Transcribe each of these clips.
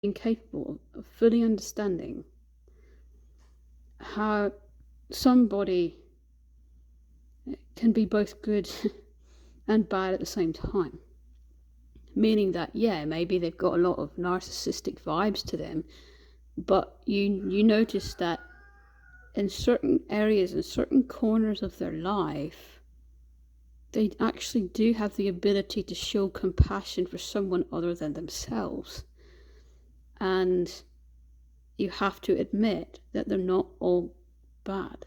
incapable of fully understanding how somebody can be both good and bad at the same time. Meaning that, yeah, maybe they've got a lot of narcissistic vibes to them, but you notice that in certain areas, in certain corners of their life, they actually do have the ability to show compassion for someone other than themselves. And you have to admit that they're not all bad.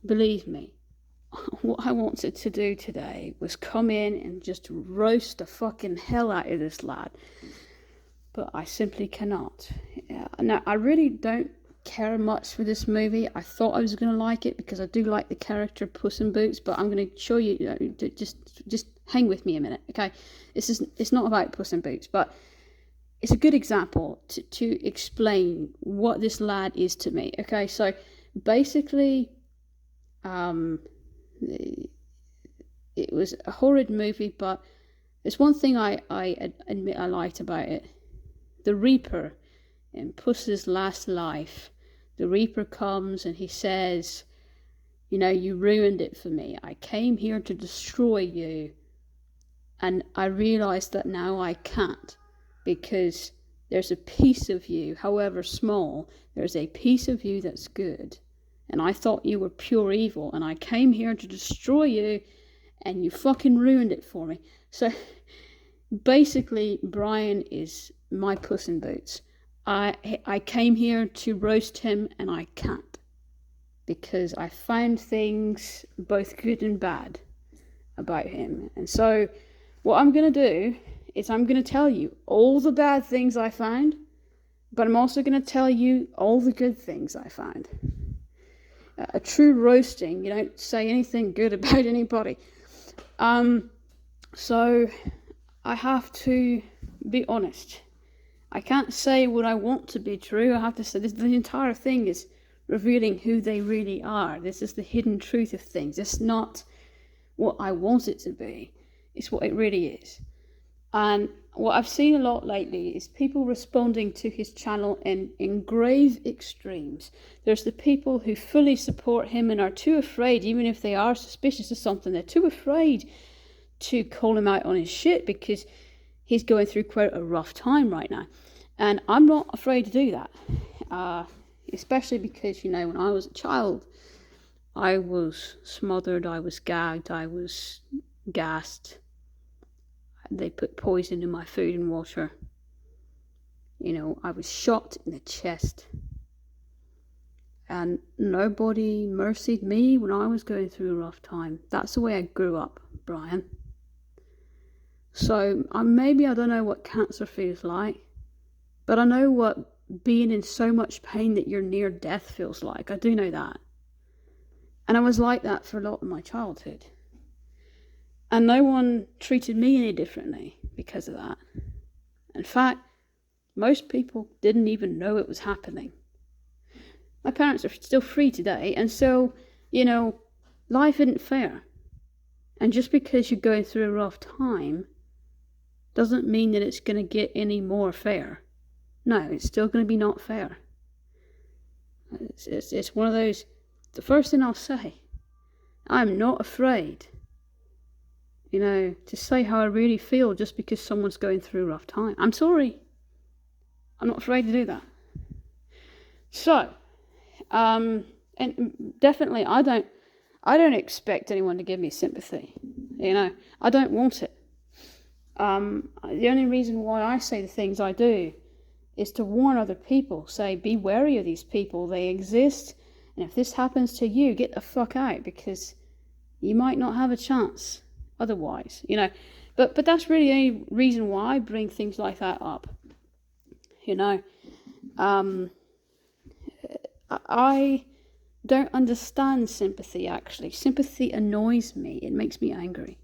Believe me, what I wanted to do today was come in and just roast the fucking hell out of this lad. But I simply cannot. Now, I really don't care much for this movie. I thought I was going to like it because I do like the character Puss in Boots, but I'm going to show you, just hang with me a minute, okay? It's not about Puss in Boots, but it's a good example to explain what this lad is to me, okay? So basically, it was a horrid movie, but there's one thing I admit I liked about it. The Reaper, in Puss's last life, the Reaper comes and he says, you know, you ruined it for me. I came here to destroy you, and I realize that now I can't, because there's a piece of you, however small, there's a piece of you that's good. And I thought you were pure evil, and I came here to destroy you, and you fucking ruined it for me. So basically, Brian is my Puss in Boots. I came here to roast him, and I can't, because I found things both good and bad about him. And so what I'm going to do is I'm going to tell you all the bad things I found, but I'm also going to tell you all the good things I found. A true roasting, you don't say anything good about anybody. So I have to be honest. I can't say what I want to be true. I have to say the entire thing is revealing who they really are. This is the hidden truth of things. It's not what I want it to be. It's what it really is. And what I've seen a lot lately is people responding to his channel in grave extremes. There's the people who fully support him and are too afraid, even if they are suspicious of something, they're too afraid to call him out on his shit because he's going through quite a rough time right now. And I'm not afraid to do that. Especially because, you know, when I was a child, I was smothered, I was gagged, I was gassed. They put poison in my food and water. You know, I was shot in the chest. And nobody mercied me when I was going through a rough time. That's the way I grew up, Brian. So maybe I don't know what cancer feels like, but I know what being in so much pain that you're near death feels like. I do know that. And I was like that for a lot of my childhood. And no one treated me any differently because of that. In fact, most people didn't even know it was happening. My parents are still free today, and so, you know, life isn't fair. And just because you're going through a rough time doesn't mean that it's going to get any more fair. No, it's still going to be not fair. It's one of those, the first thing I'll say, I'm not afraid, you know, to say how I really feel just because someone's going through a rough time. I'm sorry. I'm not afraid to do that. So, and definitely I don't expect anyone to give me sympathy. You know, I don't want it. The only reason why I say the things I do is to warn other people, say, be wary of these people, they exist, and if this happens to you, get the fuck out, because you might not have a chance otherwise, you know. But that's really the only reason why I bring things like that up, you know. I don't understand sympathy, actually. Sympathy annoys me. It makes me angry.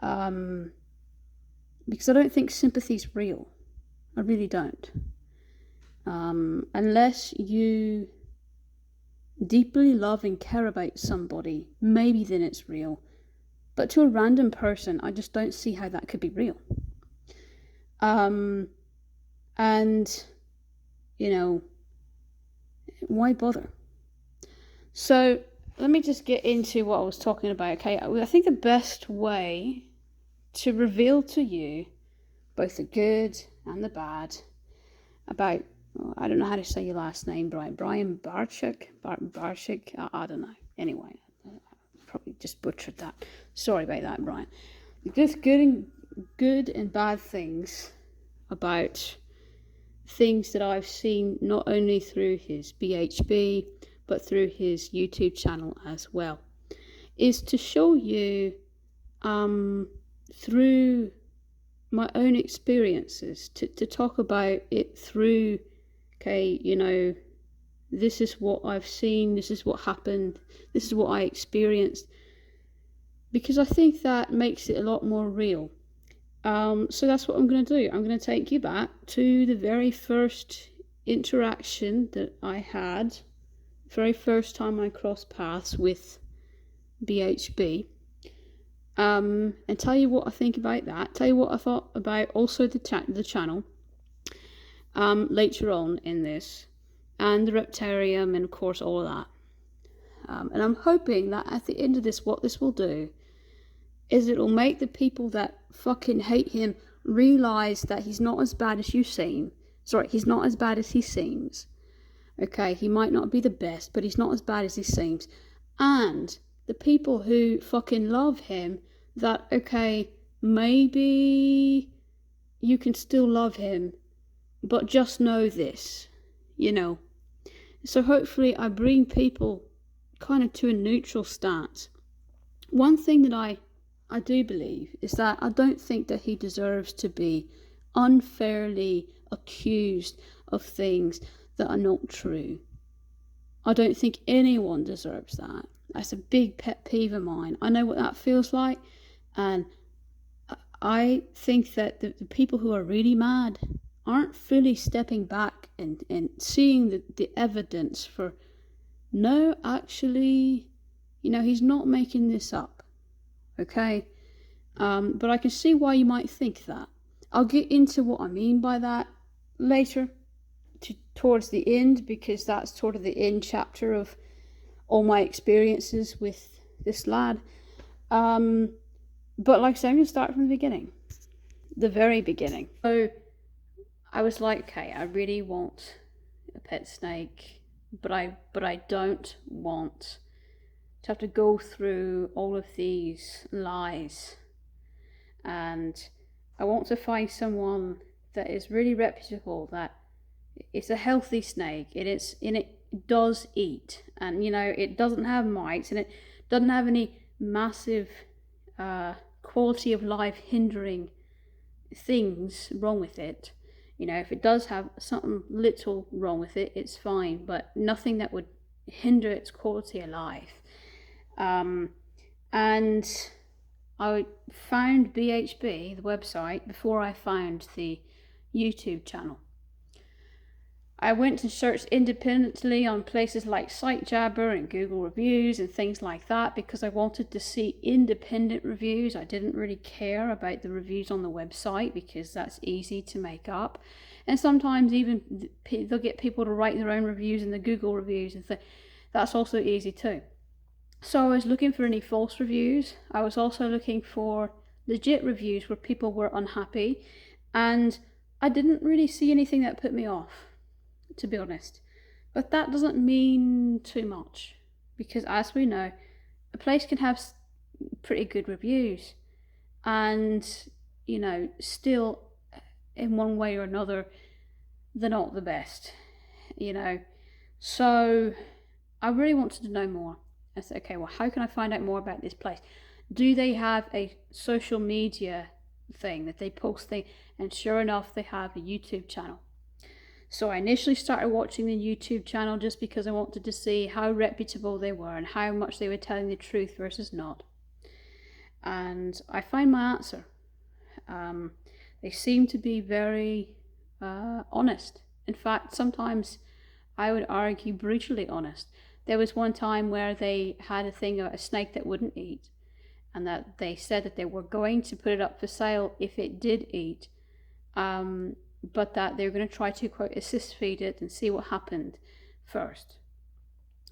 Because I don't think sympathy's real. I really don't. Unless you deeply love and care about somebody, maybe then it's real. But to a random person, I just don't see how that could be real. And, why bother? So let me just get into what I was talking about. Okay, I think the best way to reveal to you both the good and the bad about, I don't know how to say your last name, Brian Barczyk, I don't know. Anyway, I probably just butchered that. Sorry about that, Brian. Just good and bad things about things that I've seen not only through his BHB but through his YouTube channel as well, is to show you through my own experiences, to talk about it through, okay, this is what I've seen, this is what happened, this is what I experienced, because I think that makes it a lot more real. So that's what I'm going to do. I'm going to take you back to the very first interaction that I had, very first time I crossed paths with BHB, and tell you what I think about that, tell you what I thought about also the channel later on in this, and the Reptarium, and of course all of that. And I'm hoping that at the end of this, what this will do is it'll make the people that fucking hate him realize that he's not as bad as you seem. Sorry, he's not as bad as he seems. Okay, he might not be the best, but he's not as bad as he seems. And the people who fucking love him, that, okay, maybe you can still love him, but just know this, So hopefully I bring people kind of to a neutral stance. One thing that I do believe is that I don't think that he deserves to be unfairly accused of things that are not true. I don't think anyone deserves that. That's a big pet peeve of mine. I know what that feels like, and I think that the people who are really mad aren't fully stepping back and seeing the evidence for, no, actually, he's not making this up. Okay, but I can see why you might think that. I'll get into what I mean by that later, towards the end, because that's sort of the end chapter of all my experiences with this lad. But like I said, I'm going to start from the beginning, the very beginning. So I was like, okay, I really want a pet snake, but I don't want to have to go through all of these lies, and I want to find someone that is really reputable, that it's a healthy snake, it does eat, and it doesn't have mites, and it doesn't have any massive quality of life hindering things wrong with it. If it does have something little wrong with it, it's fine, but nothing that would hinder its quality of life. And I found BHB, the website, before I found the YouTube channel. I went and searched independently on places like Sitejabber and Google reviews and things like that, because I wanted to see independent reviews. I didn't really care about the reviews on the website, because that's easy to make up. And sometimes even they'll get people to write their own reviews in the Google reviews, and that's also easy too. So I was looking for any false reviews. I was also looking for legit reviews where people were unhappy, and I didn't really see anything that put me off, to be honest. But that doesn't mean too much, because as we know, a place can have pretty good reviews and still in one way or another they're not the best, so I really wanted to know more. I said, okay, well, how can I find out more about this place? Do they have a social media thing that they post things? And sure enough, they have a YouTube channel. So I initially started watching the YouTube channel just because I wanted to see how reputable they were and how much they were telling the truth versus not. And I find my answer. They seem to be very honest. In fact, sometimes I would argue brutally honest. There was one time where they had a thing about a snake that wouldn't eat, and that they said that they were going to put it up for sale if it did eat. but that they were going to try to, quote, assist feed it and see what happened first.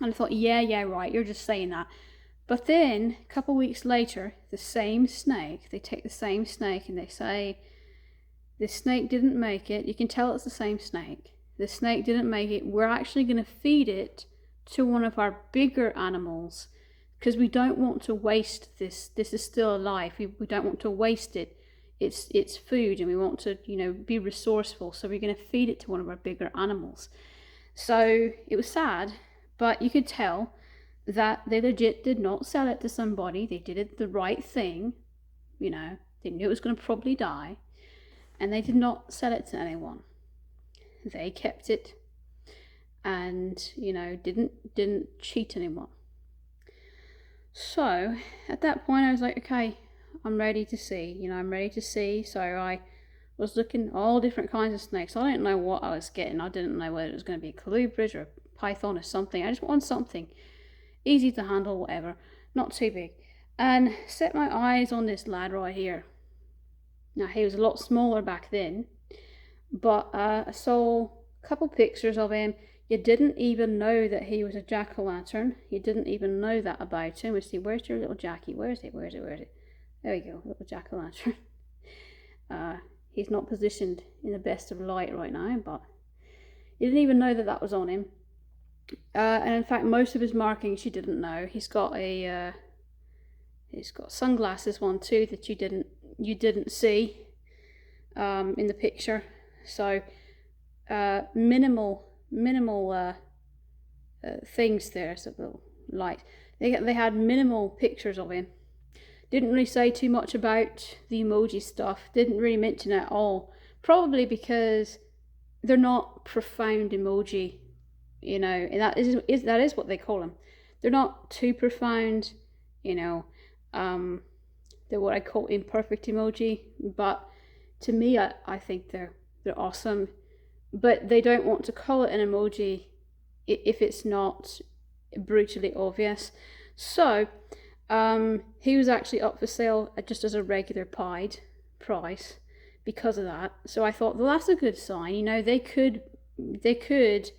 And I thought, yeah, right, you're just saying that. But then, a couple of weeks later, the same snake, they take the same snake and they say, the snake didn't make it. You can tell it's the same snake. The snake didn't make it. We're actually going to feed it to one of our bigger animals because we don't want to waste this. This is still alive. We don't want to waste it. It's food, and we want to, be resourceful. So we're going to feed it to one of our bigger animals. So it was sad, but you could tell that they legit did not sell it to somebody. They did it the right thing. They knew it was going to probably die, and they did not sell it to anyone. They kept it, and didn't cheat anyone. So at that point I was like, okay, I'm ready to see. I'm ready to see. So I was looking all different kinds of snakes. I didn't know what I was getting. I didn't know whether it was going to be a colubrid or a python or something. I just wanted something easy to handle, whatever, not too big. And set my eyes on this lad right here. Now he was a lot smaller back then, but I saw a couple pictures of him. You didn't even know that he was a jack-o'-lantern. You didn't even know that about him. We see, where's your little Jackie? Where is it? There we go, little jack-o'-lantern. He's not positioned in the best of light right now, but you didn't even know that was on him. And in fact, most of his markings you didn't know. He's got sunglasses one too that you didn't see in the picture. So minimal things there. So little light. They had minimal pictures of him. Didn't really say too much about the emoji stuff. Didn't really mention it at all. Probably because they're not profound emoji, and that is what they call them. They're not too profound, they're what I call imperfect emoji. But to me, I think they're awesome. But they don't want to call it an emoji if it's not brutally obvious. So he was actually up for sale just as a regular pied price because of that. So I thought, well, that's a good sign. They could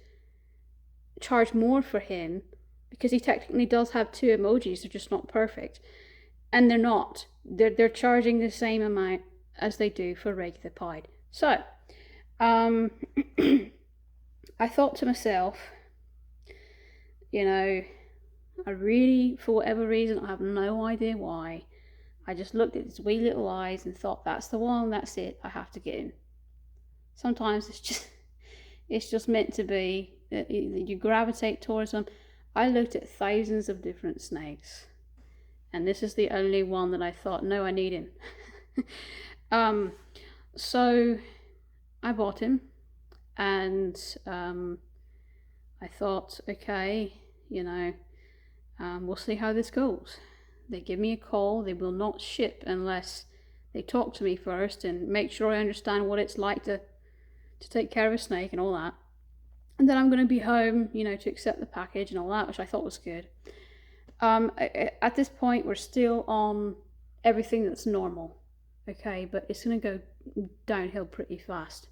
charge more for him because he technically does have two emojis. They're just not perfect, and they're not. They're charging the same amount as they do for regular pied. So I thought to myself, I really, for whatever reason, I have no idea why, I just looked at his wee little eyes and thought, that's the one, that's it, I have to get him. Sometimes it's just meant to be that you gravitate towards them. I looked at thousands of different snakes, and this is the only one that I thought, no, I need him. So I bought him, and I thought, okay, we'll see how this goes. They give me a call. They will not ship unless they talk to me first and make sure I understand what it's like to take care of a snake and all that. And then I'm going to be home, to accept the package and all that, which I thought was good. At this point, we're still on everything that's normal, okay? But it's going to go downhill pretty fast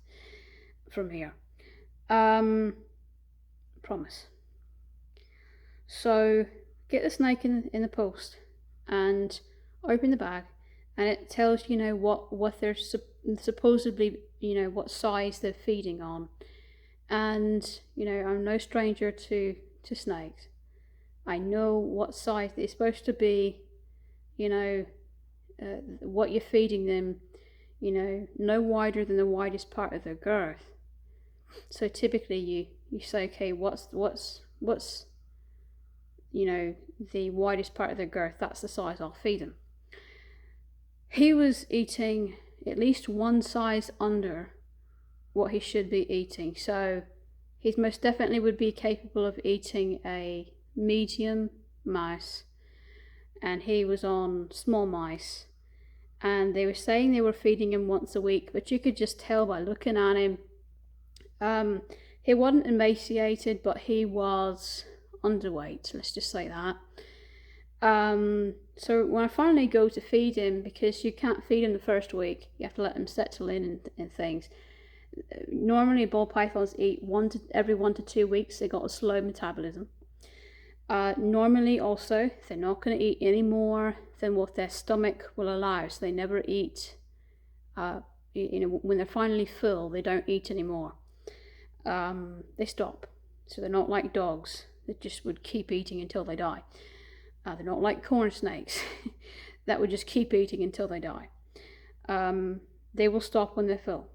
from here. Promise. So get the snake in the post and open the bag, and it tells what they're supposedly what size they're feeding on. And I'm no stranger to snakes. I know what size they're supposed to be, what you're feeding them, no wider than the widest part of their girth. So typically you say, okay, what's the widest part of their girth, that's the size I'll feed them. He was eating at least one size under what he should be eating, so he most definitely would be capable of eating a medium mouse, and he was on small mice, and they were saying they were feeding him once a week, but you could just tell by looking at him. He wasn't emaciated, but he was underweight, let's just say that. So when I finally go to feed him, because you can't feed him the first week, you have to let him settle in and things, Normally ball pythons eat every 1 to 2 weeks. They got a slow metabolism. Normally also they're not going to eat any more than what their stomach will allow, so they never eat. When they're finally full, they don't eat anymore. They stop. So they're not like dogs that just would keep eating until they die. They're not like corn snakes that would just keep eating until they die. They will stop when they're full.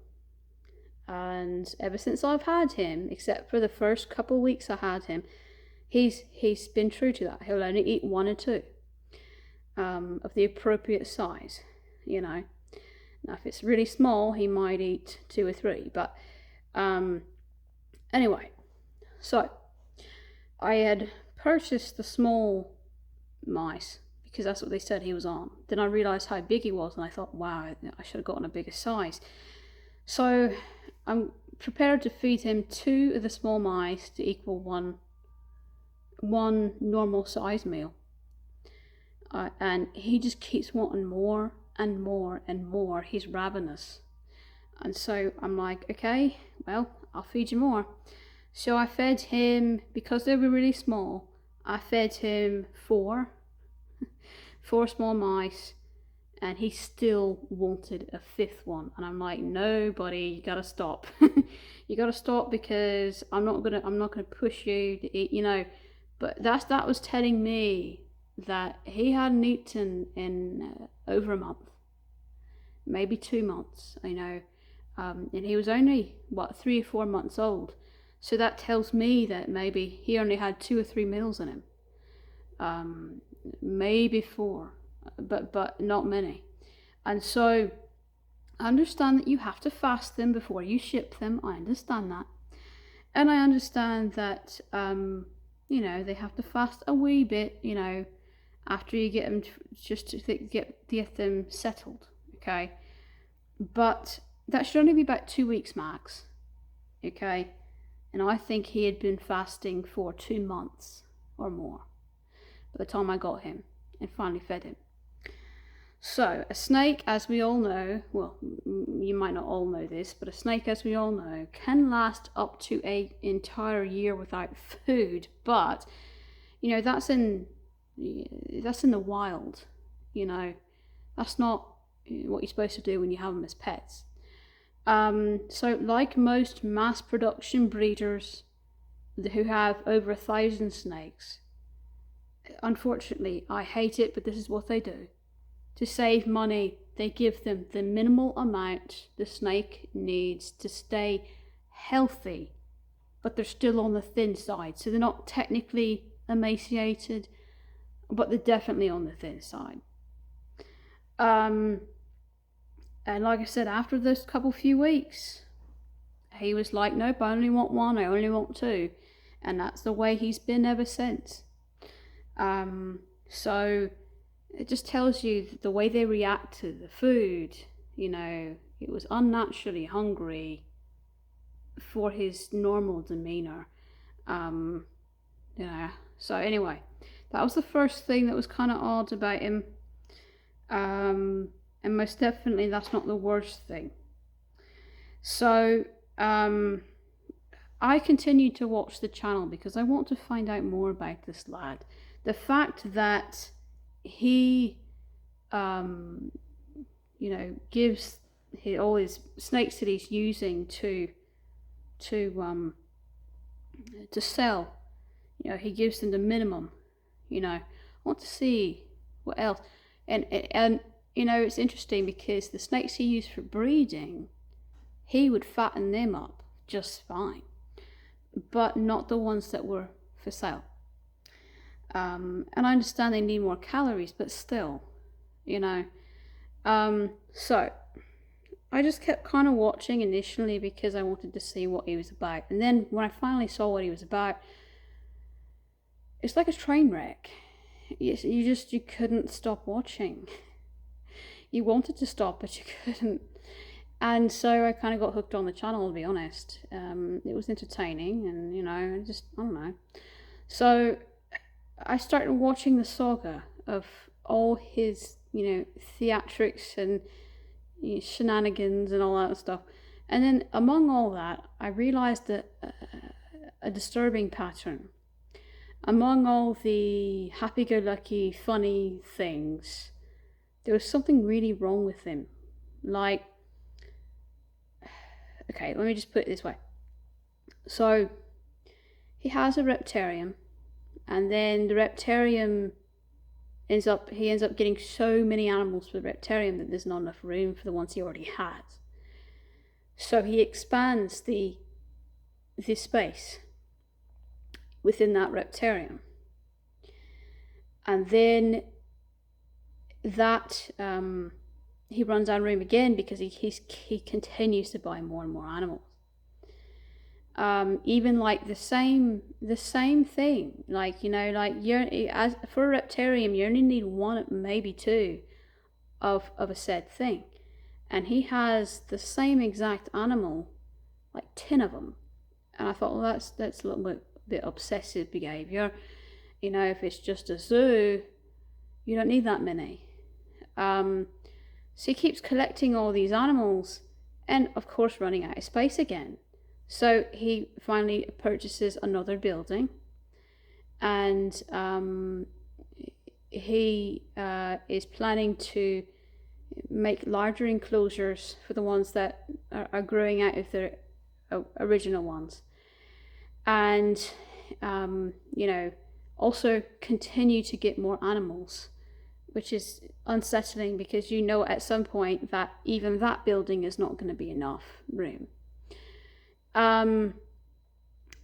And ever since I've had him, except for the first couple of weeks I had him, he's been true to that. He'll only eat 1 or 2 of the appropriate size, Now, if it's really small, he might eat 2 or 3. But anyway, so I had purchased the small mice because that's what they said he was on. Then I realised how big he was, and I thought, wow, I should have gotten a bigger size. So I'm prepared to feed him 2 of the small mice to equal one normal size meal. And he just keeps wanting more and more and more. He's ravenous. And so I'm like, okay, well, I'll feed you more. So I fed him, because they were really small, I fed him 4 small mice, and he still wanted a 5th one. And I'm like, no, buddy, you gotta stop. You gotta stop, because I'm not gonna push you to eat, But that was telling me that he hadn't eaten in over a month, maybe 2 months, and he was only 3 or 4 months old. So that tells me that maybe he only had 2 or 3 meals in him, maybe 4, but not many. And so I understand that you have to fast them before you ship them. I understand that, and I understand that they have to fast a wee bit, after you get them, just to get them settled, okay? But that should only be about 2 weeks max, okay? And I think he had been fasting for 2 months or more by the time I got him and finally fed him. So a snake, as we all know, well, you might not all know this, but a snake, as we all know, can last up to an entire year without food. But that's in the wild. That's not what you're supposed to do when you have them as pets. So like most mass production breeders who have over 1,000 snakes, unfortunately, I hate it, but this is what they do. To save money, they give them the minimal amount the snake needs to stay healthy, but they're still on the thin side. So they're not technically emaciated, but they're definitely on the thin side. And like I said, after those few weeks, he was like, nope, I only want 1, I only want 2. And that's the way he's been ever since. So it just tells you the way they react to the food. It was unnaturally hungry for his normal demeanor. So anyway, that was the first thing that was kind of odd about him. And most definitely that's not the worst thing. So I continued to watch the channel because I want to find out more about this lad. The fact that he gives all his snakes that he's using to sell, he gives them the minimum. I want to see what else. And it's interesting because the snakes he used for breeding, he would fatten them up just fine, but not the ones that were for sale. And I understand they need more calories, but still, so I just kept kind of watching initially because I wanted to see what he was about. And then when I finally saw what he was about, it's like a train wreck. You couldn't stop watching. You wanted to stop, but you couldn't. And so I kind of got hooked on the channel, to be honest. It was entertaining, and I don't know. So I started watching the saga of all his, theatrics and shenanigans and all that stuff. And then among all that, I realized that a disturbing pattern. Among all the happy-go-lucky, funny things, there was something really wrong with him. Like, okay, let me just put it this way. So, he has a Reptarium, and then the Reptarium ends up getting so many animals for the Reptarium that there's not enough room for the ones he already has. So he expands the space within that Reptarium, and then that he runs out of room again because he continues to buy more and more animals. Even like the same thing, like, you know, like as for a Reptarium, you only need one, maybe two of a said thing, and he has the same exact animal, like 10 of them. And I thought, well, that's a little bit obsessive behavior. You know, if it's just a zoo, you don't need that many. So he keeps collecting all these animals, and of course running out of space again. So he finally purchases another building, and he is planning to make larger enclosures for the ones that are growing out of their original ones, and you know, also continue to get more animals, which is unsettling because you know at some point that even that building is not going to be enough room.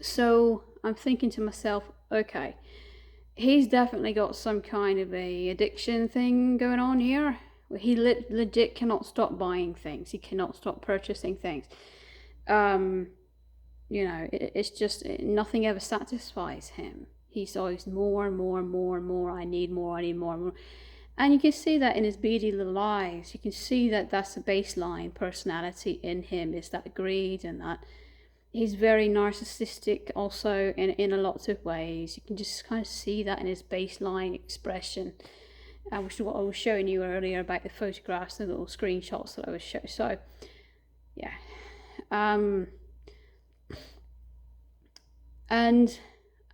So I'm thinking to myself, okay, he's definitely got some kind of a addiction thing going on here. He legit cannot stop buying things. He cannot stop purchasing things. You know, it's just nothing ever satisfies him. He's always more and more and more and more. I need more and more. And you can see that in his beady little eyes. You can see that that's a baseline personality in him, is that greed, and that he's very narcissistic also in a lot of ways. You can just kind of see that in his baseline expression, which is what I was showing you earlier about the photographs, the little screenshots that I was showing. So, yeah. And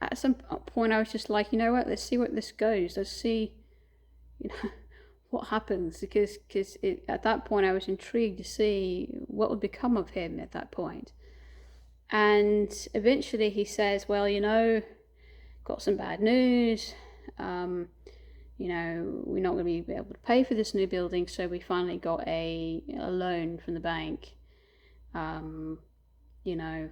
at some point I was just like, you know what, let's see where this goes. Let's see, you know, what happens, because at that point I was intrigued to see what would become of him at that point. And eventually he says, well, you know, got some bad news. You know, we're not going to be able to pay for this new building, so we finally got a loan from the bank. You know,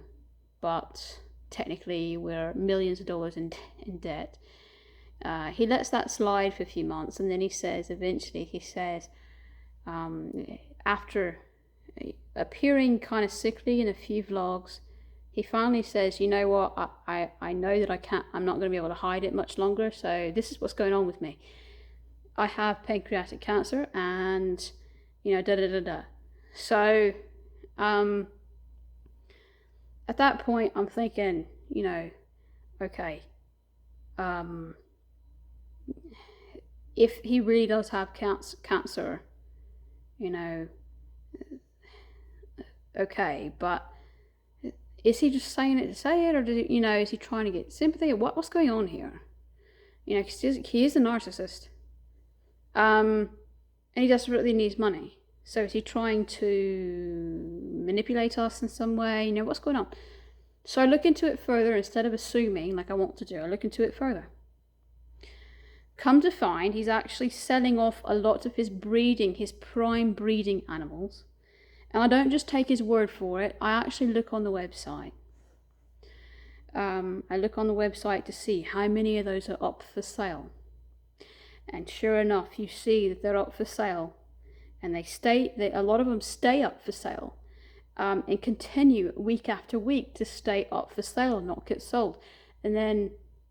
but technically we're millions of dollars in debt. He lets that slide for a few months, and then he says, after appearing kind of sickly in a few vlogs, he finally says, you know what, I know that I'm not going to be able to hide it much longer, so this is what's going on with me. I have pancreatic cancer, and, you know, So, at that point, I'm thinking, you know, okay, if he really does have cancer, you know, okay, but is he just saying it to say it, or does he, you know, is he trying to get sympathy, or what's going on here? You know, because he is a narcissist, and he desperately needs money. So is he trying to manipulate us in some way? You know, what's going on? So I look into it further instead of assuming like I want to do. I look into it further. Come to find, he's actually selling off a lot of his prime breeding animals. And I don't just take his word for it. I actually look on the website. I look on the website to see how many of those are up for sale. And sure enough, you see that they're up for sale. And a lot of them stay up for sale. And continue week after week to stay up for sale, not get sold. And then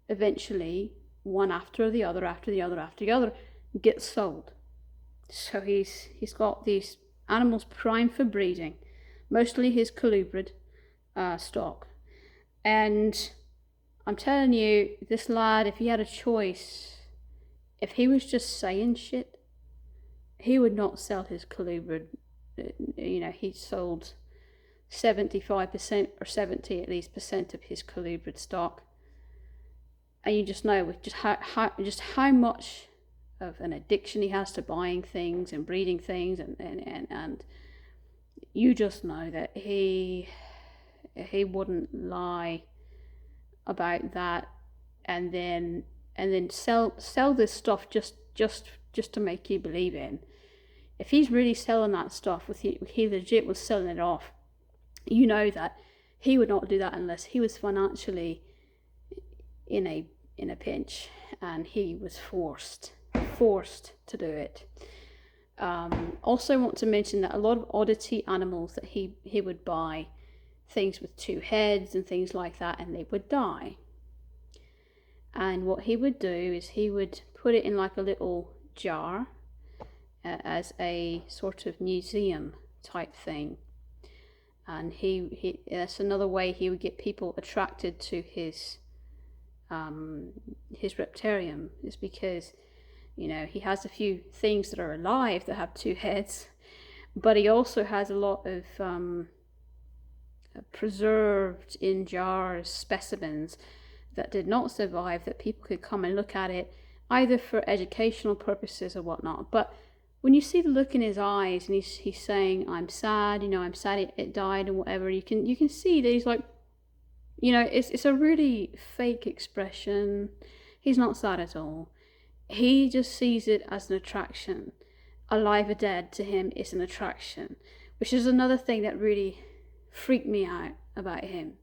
eventually, one after the other gets sold. So he's got these animals primed for breeding, mostly his colubrid stock. And I'm telling you, this lad, if he had a choice, if he was just saying shit, he would not sell his colubrid. You know, he sold 75% or 70 at least percent of his colubrid stock. And you just know with just how much of an addiction he has to buying things and breeding things, and you just know that he wouldn't lie about that and then sell this stuff just to make you believe in. If he's really selling that stuff, he legit was selling it off, you know that he would not do that unless he was financially in a pinch and he was forced to do it. Also want to mention that a lot of oddity animals that he would buy, things with 2 heads and things like that, and they would die. And what he would do is he would put it in like a little jar as a sort of museum type thing. And he that's another way he would get people attracted to his Reptarium, is because, you know, he has a few things that are alive that have 2 heads, but he also has a lot of preserved in jars specimens that did not survive, that people could come and look at it either for educational purposes or whatnot. But when you see the look in his eyes and he's saying, I'm sad, you know, I'm sad it died and whatever, you can see that he's like, you know, it's a really fake expression. He's not sad at all. He just sees it as an attraction. Alive or dead, to him, is an attraction, which is another thing that really freaked me out about him,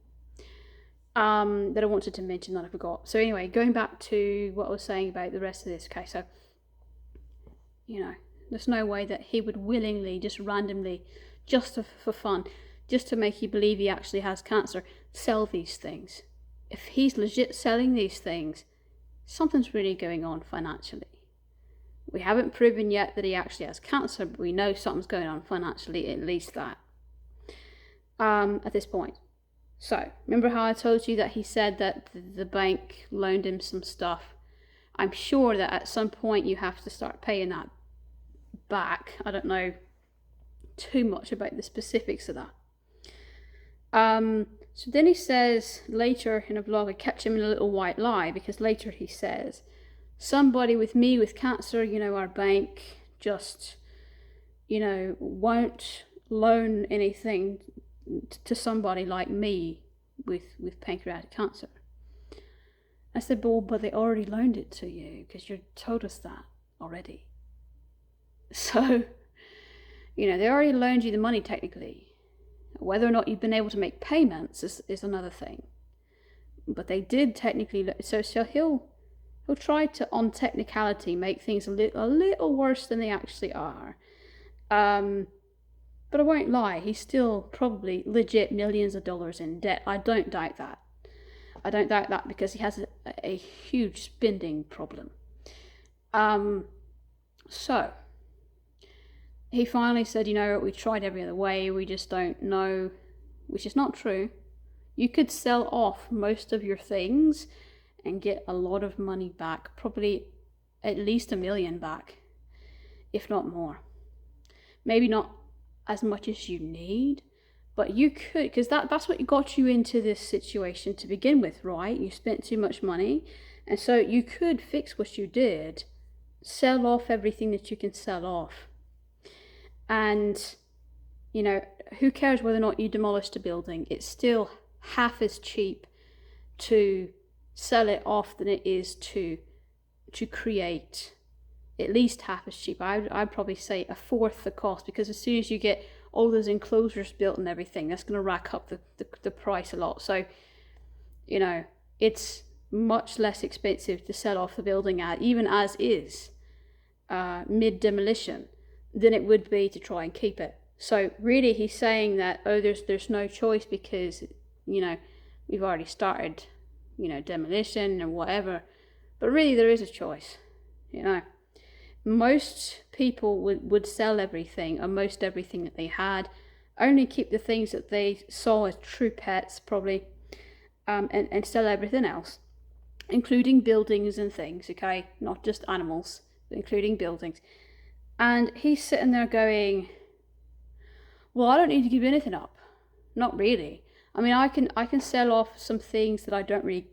that I wanted to mention that I forgot. So anyway, going back to what I was saying about the rest of this. Okay, so, you know, there's no way that he would willingly, just randomly, just for fun, just to make you believe he actually has cancer, sell these things. If he's legit selling these things, something's really going on financially. We haven't proven yet that he actually has cancer, but we know something's going on financially, at least that, at this point. So, remember how I told you that he said that the bank loaned him some stuff? I'm sure that at some point you have to start paying that back. I don't know too much about the specifics of that. So then he says later in a vlog, I catch him in a little white lie, because later he says, somebody with me with cancer, you know, our bank just, you know, won't loan anything to somebody like me with pancreatic cancer. I said, but they already loaned it to you, because you told us that already. So, you know, they already loaned you the money technically. Whether or not you've been able to make payments is another thing. But they did technically, so he'll try to, on technicality, make things a little worse than they actually are. But I won't lie, he's still probably legit millions of dollars in debt. I don't doubt that. I don't doubt that, because he has a huge spending problem. So he finally said, you know, we tried every other way, we just don't know, which is not true. You could sell off most of your things and get a lot of money back, probably at least $1 million back, if not more. Maybe not as much as you need, but you could, because that's what got you into this situation to begin with, right? You spent too much money, and so you could fix what you did, sell off everything that you can sell off. And, you know, who cares whether or not you demolished a building? It's still half as cheap to sell it off than it is to create. At least half as cheap. I'd probably say 1/4 the cost, because as soon as you get all those enclosures built and everything, that's going to rack up the price a lot. So, you know, it's much less expensive to sell off the building at, even as is, mid-demolition, than it would be to try and keep it. So really he's saying that, oh, there's no choice because, you know, we've already started, you know, demolition and whatever. But really there is a choice, you know. Most people would sell everything, or most everything that they had, only keep the things that they saw as true pets probably, and sell everything else, including buildings and things, okay? Not just animals, but including buildings. And he's sitting there going, well, I don't need to give anything up. not really. I mean, I can sell off some things that I don't really,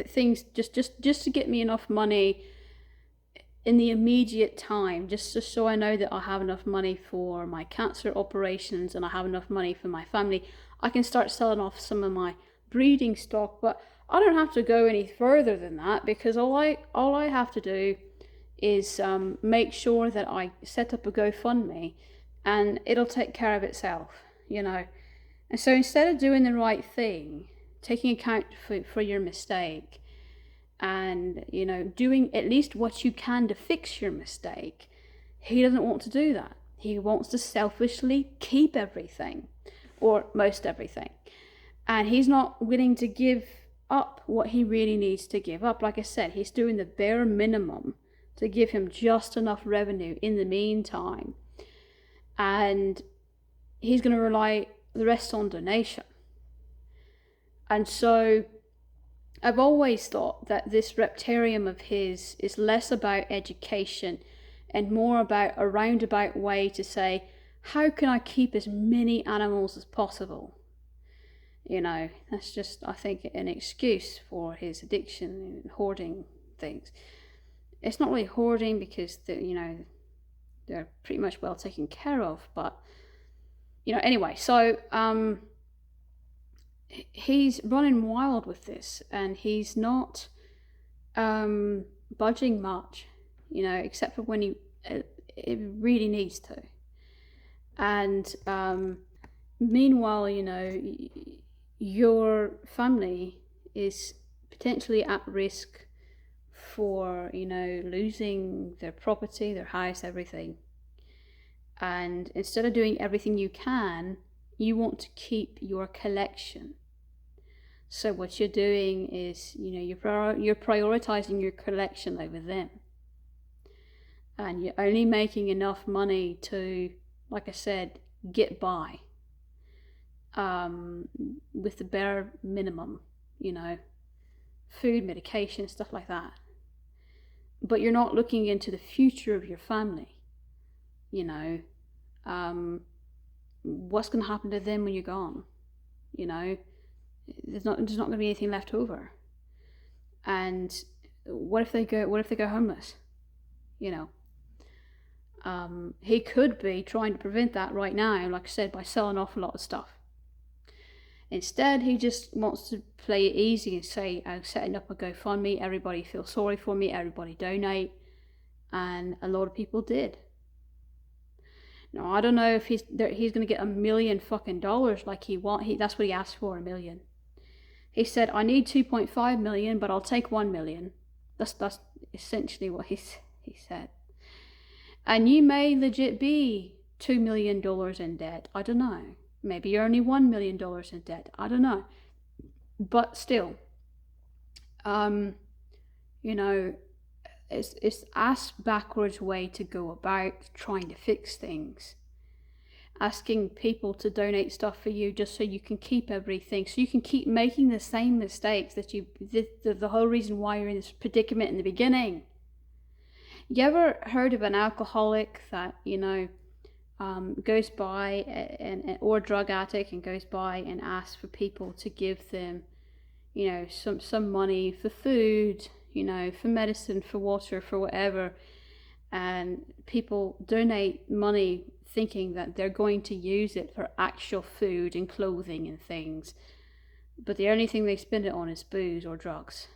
things just to get me enough money in the immediate time, just so I know that I have enough money for my cancer operations and I have enough money for my family. I can start selling off some of my breeding stock, but I don't have to go any further than that, because all I have to do is make sure that I set up a GoFundMe, and it'll take care of itself, And so instead of doing the right thing, taking account for your mistake, and doing at least what you can to fix your mistake, he doesn't want to do that. He wants to selfishly keep everything, or most everything, and he's not willing to give up what he really needs to give up. Like I said, he's doing the bare minimum to give him just enough revenue in the meantime, and he's going to rely the rest on donation. And so I've always thought that this Reptarium of his is less about education and more about a roundabout way to say, how can I keep as many animals as possible? That's just, I think, an excuse for his addiction and hoarding things. It's not really hoarding, because they're pretty much well taken care of, but anyway, so he's running wild with this, and he's not budging much, except for when it really needs to. And meanwhile, your family is potentially at risk for losing their property, their house, everything. And instead of doing everything you can, you want to keep your collection. So what you're doing is, you're prioritizing your collection over them, and you're only making enough money to, like I said, get by with the bare minimum, food, medication, stuff like that. But you're not looking into the future of your family. What's going to happen to them when you're gone? There's not going to be anything left over. And what if they go homeless? He could be trying to prevent that right now, like I said, by selling off a lot of stuff. Instead, he just wants to play it easy and say, I'm setting up a GoFundMe, everybody feel sorry for me, everybody donate. And a lot of people did. Now, I don't know if he's going to get $1 million fucking dollars like that's what he asked for, $1 million. He said, I need 2.5 million, but I'll take 1 million. That's essentially what he said. And you may legit be $2 million in debt. I don't know. Maybe you're only $1 million in debt. I don't know. But still, it's ass backwards way to go about trying to fix things. Asking people to donate stuff for you just so you can keep everything, so you can keep making the same mistakes that the whole reason why you're in this predicament in the beginning. You ever heard of an alcoholic that goes by or a drug addict and goes by and asks for people to give them some money for food, for medicine, for water, for whatever, and people donate money thinking that they're going to use it for actual food and clothing and things, but the only thing they spend it on is booze or drugs.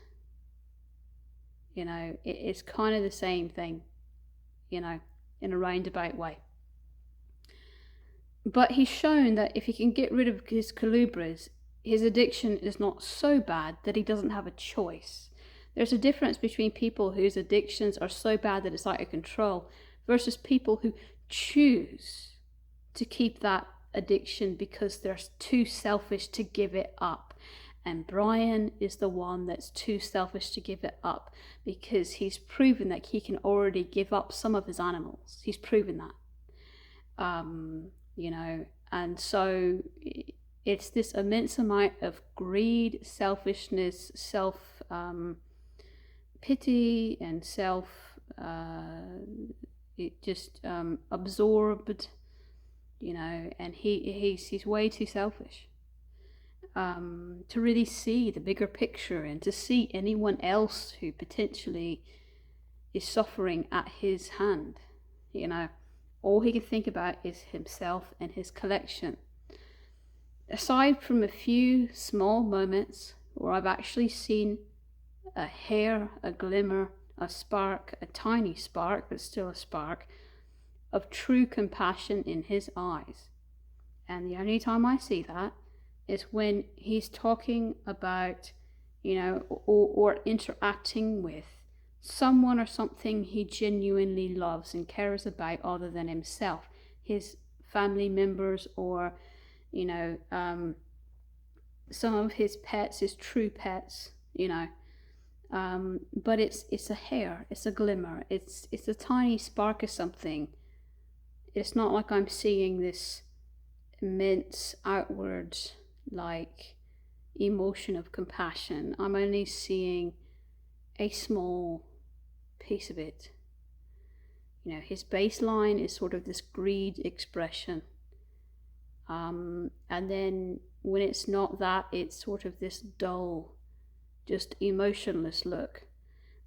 It's kind of the same thing, in a roundabout way. But he's shown that if he can get rid of his colubras, his addiction is not so bad that he doesn't have a choice. There's a difference between people whose addictions are so bad that it's out of control versus people who choose to keep that addiction because they're too selfish to give it up. And Brian is the one that's too selfish to give it up, because he's proven that he can already give up some of his animals. He's proven that. And so it's this immense amount of greed, selfishness, pity, and absorbed and he's way too selfish to really see the bigger picture and to see anyone else who potentially is suffering at his hand. All he can think about is himself and his collection. Aside from a few small moments where I've actually seen a hair, a glimmer, a spark, a tiny spark, but still a spark, of true compassion in his eyes. And the only time I see that is when he's talking about, or interacting with someone or something he genuinely loves and cares about other than himself, his family members, or some of his pets, his true pets, but it's a hair, it's a glimmer, it's a tiny spark of something. It's not like I'm seeing this immense outward emotion of compassion. I'm only seeing a small piece of it. His baseline is sort of this greed expression, and then when it's not that, it's sort of this dull, just emotionless look.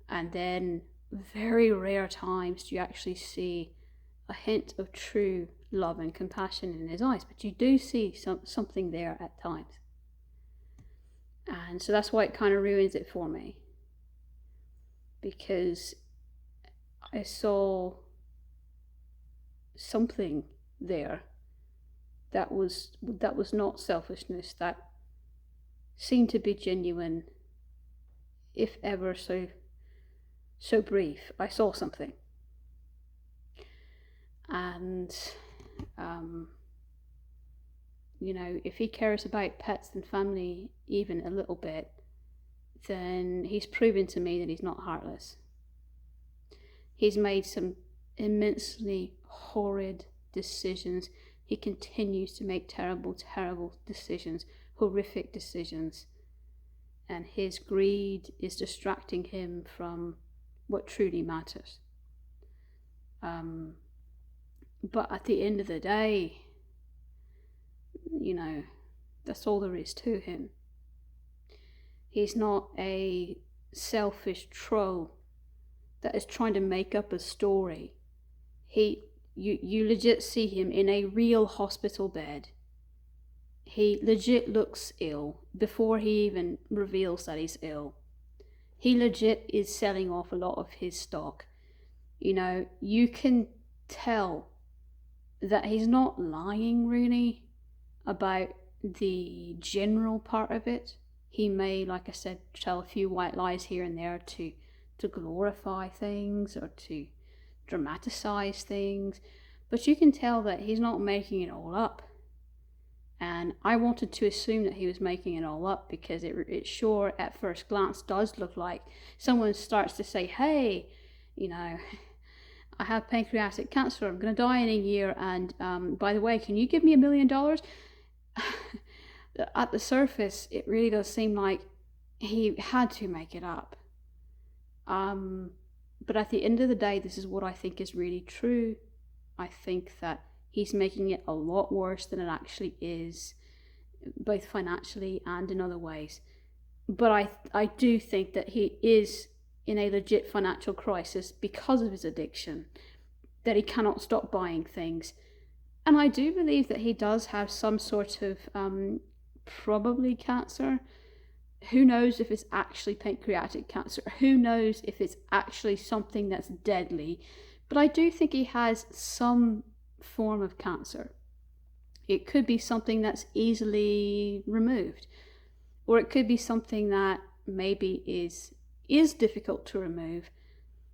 And then very rare times do you actually see a hint of true love and compassion in his eyes, but you do see something there at times. And so that's why it kind of ruins it for me, because I saw something there that was not selfishness, that seemed to be genuine, if ever so brief. I saw something. And if he cares about pets and family even a little bit, then he's proven to me that he's not heartless. He's made some immensely horrid decisions. He continues to make terrible, terrible decisions, horrific decisions. And his greed is distracting him from what truly matters. But at the end of the day, that's all there is to him. He's not a selfish troll that is trying to make up a story. You legit see him in a real hospital bed. He legit looks ill before he even reveals that he's ill. He legit is selling off a lot of his stock. You can tell that he's not lying really about the general part of it. He may, like I said, tell a few white lies here and there to glorify things or to dramatize things, but you can tell that he's not making it all up. And I wanted to assume that he was making it all up, because it sure at first glance does look like someone starts to say, hey, I have pancreatic cancer, I'm going to die in a year, and by the way, can you give me $1 million? At the surface, it really does seem like he had to make it up. But at the end of the day, this is what I think is really true. I think that he's making it a lot worse than it actually is, both financially and in other ways. But I do think that he is in a legit financial crisis because of his addiction, that he cannot stop buying things. And I do believe that he does have some sort of probably cancer. Who knows if it's actually pancreatic cancer? Who knows if it's actually something that's deadly? But I do think he has some form of cancer. It could be something that's easily removed, or it could be something that maybe is difficult to remove,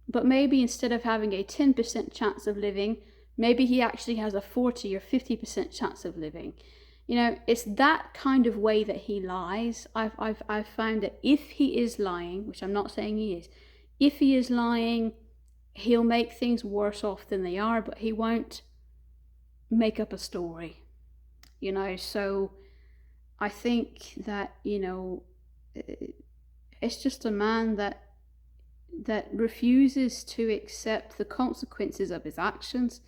but maybe instead of having a 10% chance of living, maybe he actually has a 40 or 50% chance of living. It's that kind of way that he lies. I've found that if he is lying, which I'm not saying he is, if he is lying, he'll make things worse off than they are, but he won't make up a story. So I think that, it's just a man that refuses to accept the consequences of his actions.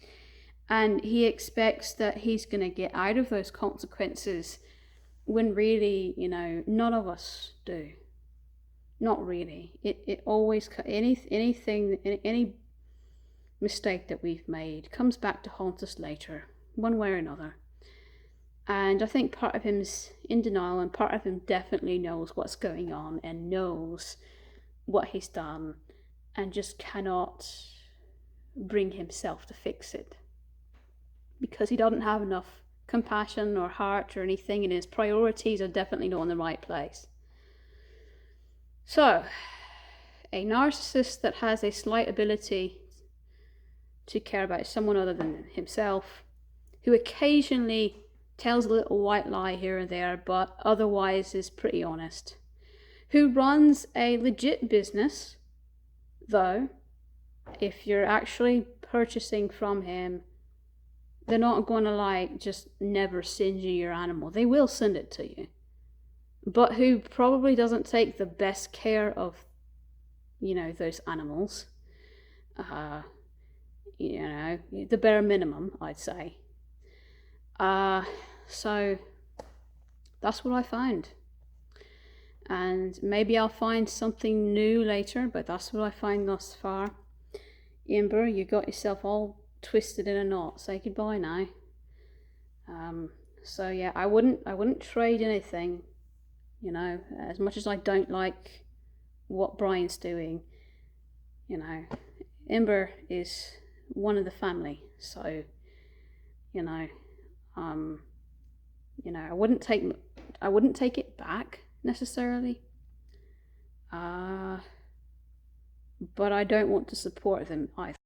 And he expects that he's going to get out of those consequences when really, none of us do. Not really. It always, anything, any mistake that we've made comes back to haunt us later, one way or another. And I think part of him's in denial, and part of him definitely knows what's going on and knows what he's done and just cannot bring himself to fix it, because he doesn't have enough compassion or heart or anything, and his priorities are definitely not in the right place. So, a narcissist that has a slight ability to care about someone other than himself, who occasionally tells a little white lie here and there, but otherwise is pretty honest, who runs a legit business, though, if you're actually purchasing from him, they're not going to just never send you your animal. They will send it to you. But who probably doesn't take the best care of, those animals. The bare minimum, I'd say. So that's what I found. And maybe I'll find something new later, but that's what I find thus far. Ember, you got yourself all twisted in a knot. Say goodbye now. So yeah, I wouldn't trade anything. As much as I don't like what Brian's doing, Ember is one of the family. So, I wouldn't take it back necessarily. But I don't want to support them either.